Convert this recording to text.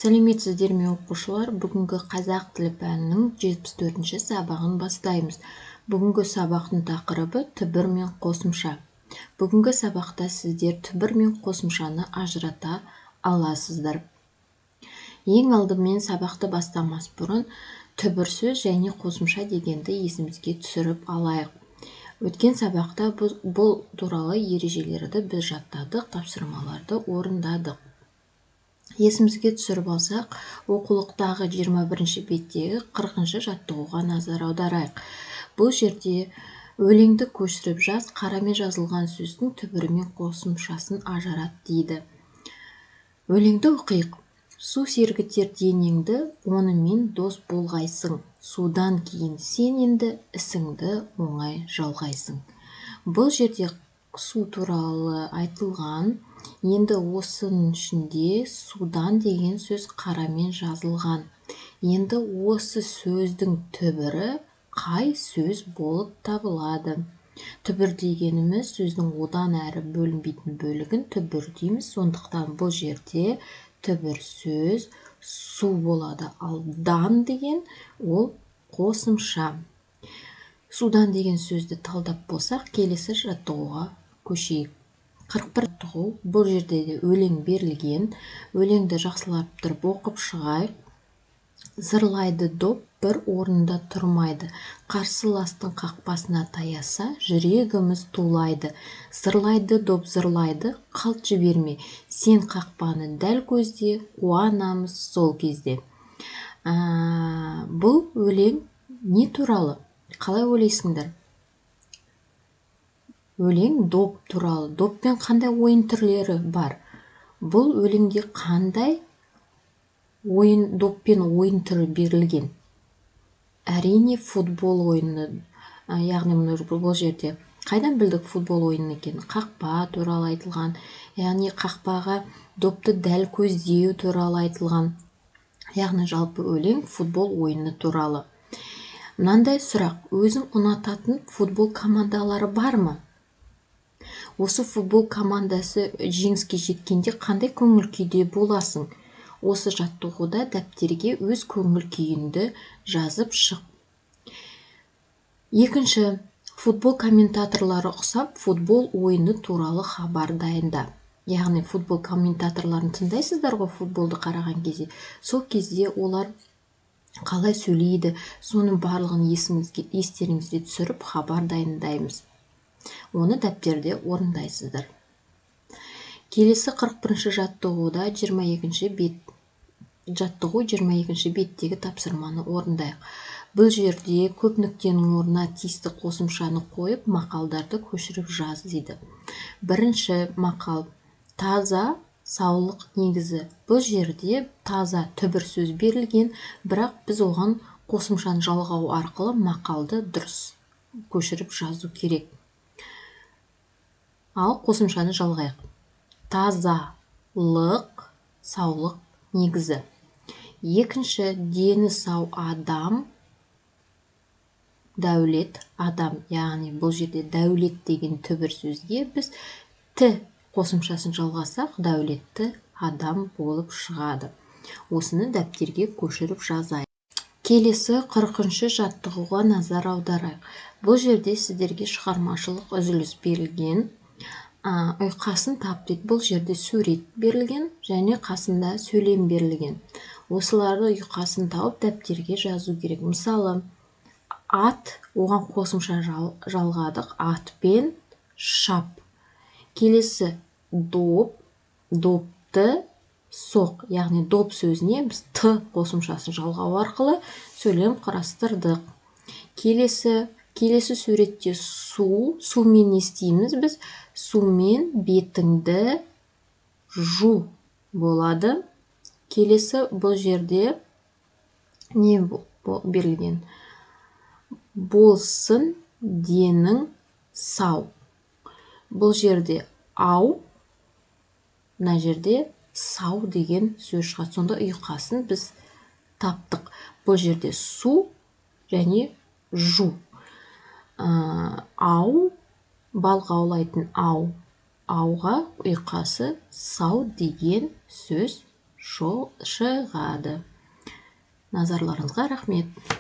Сәлеметсіздер ме оқушылар? Бүгінгі қазақ тілі пәнінің 74-ші сабағын бастаймыз. Бүгінгі сабақтың тақырыбы түбір мен қосымша. Бүгінгі сабақта сіздер түбір мен қосымшаны ажырата аласыздар. Ең алдымен сабақты бастамас бұрын түбір сөз және қосымша дегенді есімізге түсіріп алайық. Өткен сабақта бұл туралы ережелерді біз жаттадық, тапсырмаларды орындадық. Есімізге түсіріп алсақ, оқулықтағы 21-ші беттегі 40-шы жаттығуға назар аударайық. Бұл жерде өлеңді көшіріп жаз, қарамен жазылған сөздің түбірі мен қосымшасын ажырат дейді. Өлеңді оқиық. Су сергітер денеңді, онымен дос болғайсың. Судан кейін сен енді ісіңді оңай жалғайсың. Бұл жерде су туралы айтылған. Енді осының ішінде судан деген сөз қарамен жазылған. Енді осы сөздің түбірі қай сөз болып табылады? Түбір дегеніміз сөздің одан әрі бөлінбейтін бөлігін түбір дейміз. Сондықтан бұл жерде түбір сөз су болады. Ал дан деген ол қосымша. Судан деген сөзді талдап болсақ, келесі жаттығуға көшейік. 41 жаттығу. Бұл жерде де өлең берілген. Өлеңді жақсылап тұрып оқып шығайық. Зырлайды доп бір орында тұрмайды. Қарсыластың қақпасына таяса, жүрегіміз тулайды. Зырлайды доп зырлайды, қалт жіберме. Сен қақпаны дәл көзде, қуанамыз сол кезде. Бұл өлең не туралы? Қалай ойлайсыңдар? Өлең доп туралы. Доппен қандай ойын түрлері бар? Бұл өлеңде қандай доппен ойын түрі берілген? Әрине футбол ойыны. Яғни бұл жерде қайдан білдік футбол ойыны екенін? Қақпа туралы айтылған. Яғни қақпаға допты дәл көздеу туралы айтылған. Яғни жалпы өлең футбол ойыны туралы. Мынандай сұрақ: өзің ұнататын футбол командалары бар ма? Осы футбол командасы жеңіске жеткенде қандай көңіл күйде боласың? Осы жаттығуда дәптерге өз көңіл күйіңді жазып шық. Екінші, футбол комментаторлары ұқсап, футбол ойыны туралы хабар дайында. Яғни футбол комментаторларын тыңдайсыздар ғой футболды қараған кезде. Сол кезде олар қалай сөйлейді, соның барлығын естеріңізге түсіріп хабар дайындаймыз. Оны дәптерде орындайсыздар. Келесі 41-ші жаттығуда 22-ші беттегі тапсырманы орындайық. Бұл жерде көп нүктенің орнына тиісті қосымшаны қойып, мақалдарды көшіріп жаз дейді. Бірінші мақал: таза саулық негізі. Бұл жерде таза түбір сөз берілген, бірақ біз оған қосымшаны жалғау арқылы мақалды дұрыс көшіріп жазу керек. Ал қосымшаны жалғайық. Тазалық саулық негізі. Екінші, дені сау адам, дәулет адам. Яғни бұл жерде дәулет деген түбір сөзге біз ті қосымшасын жалғасақ, дәулетті адам болып шығады. Осыны дәптерге көшіріп жазайық. Келесі 40-шы жаттығуға назар аударайық. Бұл жерде сіздерге шығармашылық үзіліс берілген. Ұйқасын тап дейді. Бұл жерде сурет берілген және қасында сөйлем берілген. Осыларды ұйқасын тауып дәптерге жазу керек. Мысалы, ат, оған қосымша жалғадық. Атпен шап. Келесі доп, допты соқ. Яғни доп сөзіне біз т қосымшасын жалғау арқылы сөйлем құрастырдық. Келесі суретте сумен не істейміз біз? Сумен бетіңді жу болады. Келесі бұл жерде не берілген? Болсын денің сау. Бұл жерде ау, мына жерде сау деген сөз шығады. Сонда ұйқасын біз таптық. Бұл жерде су және жу. Ау, балық аулайтын ау. Ауға ұйқасы сау деген сөз шығады. Назарларыңызға рахмет.